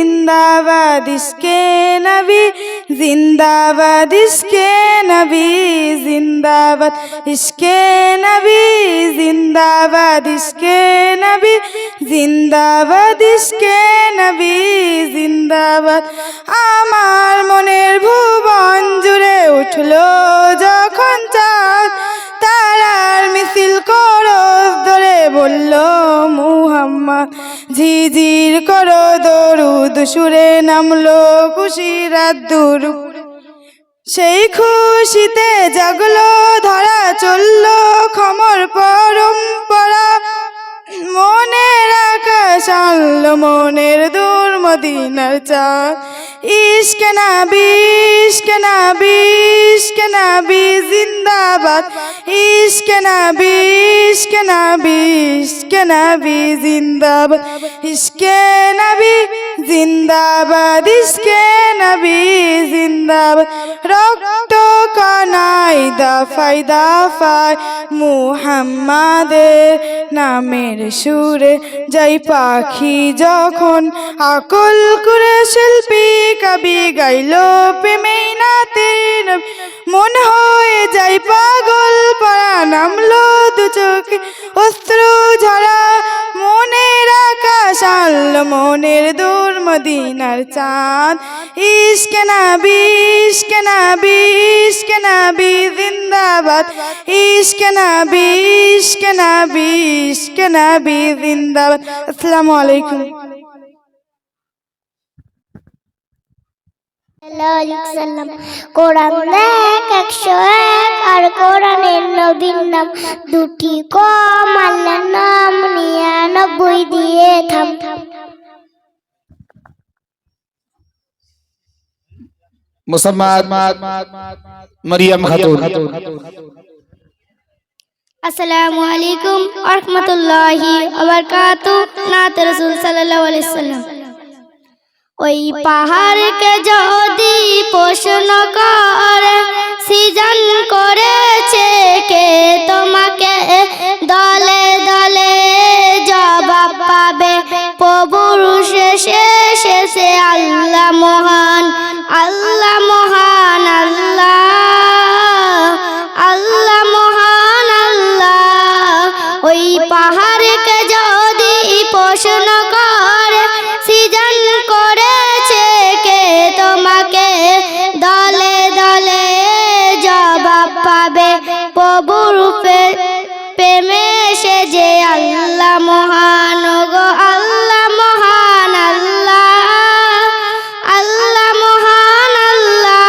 जिंदाबाद इश्के नबी, जिंदाबाद इश्के नबी, जिंदाबाद इश्के नबी, जिंदाबाद इश्के नबी, जिंदाबाद इश्के नबी, जिंदाबाद। আমার মনের ভুবন জুড়ে উঠলো যখন চাঁদ, তারার মিছিল করস ধরে বলল মুহাম্মদ। ঝিঝির করো দরুদ সুরে নামলো খুশির রাত দুরু, সেই খুশিতে জাগলো ধরা, চললো খমর পরম্পরা। মনের আকাশ আনলো মনের দূর মদিনার চাঁদ। ইশকে নবী, ইশকে নবী, ইশকে নবী জিন্দাবাদ, ইশকে নবী, ইশকে নবী, ইশকে নবী জিন্দাবাদ, ইশকে নবী জিন্দাবাদ, ইশকে নবী জিন্দাবাদ। রক্ত কণায় দফায় দফায় মুহাম্মাদের নামের সুরে যাই পাখি যখন আকুল করে শিল্পী কবি গাইলো প্রেমেই নাতের, মন হয়ে যাই পাগল পড়া নামলো দু চোখে অশ্রু ঝরা। মনের আকাশ আনলো মনের দূর মদিনার চাঁদ। ইশকে নবী, ইশকে নবী, ইশকে নবী জিন্দাবাদ, ইশকে নবী, ইশকে নবী, ইশকে নবী জিন্দাবাদ। আসসালামু আলাইকুম। কোরআন দেখ 101 আর কোরআনের নবীর নাম দুটি কম, আল্লাহর নাম 99 দিয়ে থাম। মুসাম্মাদ মারিয়াম খাতুন। আসসালামু আলাইকুম ওয়া রাহমাতুল্লাহি ওয়া বারাকাতুহু। নাত রাসূল সাল্লাল্লাহু আলাইহি ওয়াসাল্লাম। ওই পাহাড়কে যদি প্রশ্ন করে সৃজন করেছে কে তোমাকে, দলে দলে জবাব পাবে প্রভুর শেষে শেষে। আল্লাহ মহান, আল্লাহ মহান, আল্লাহ আল্লাহ মহান আল্লাহ। ওই পাহাড়কে যদি প্রশ্ন করে সৃজন করেছে কে তোমাকে, দলে দলে জবাব পাবে প্রভুর প্রেমে সে যে। আল্লাহ মহান গো আল্লাহ মহান, আল্লাহ আল্লাহ মহান আল্লাহ।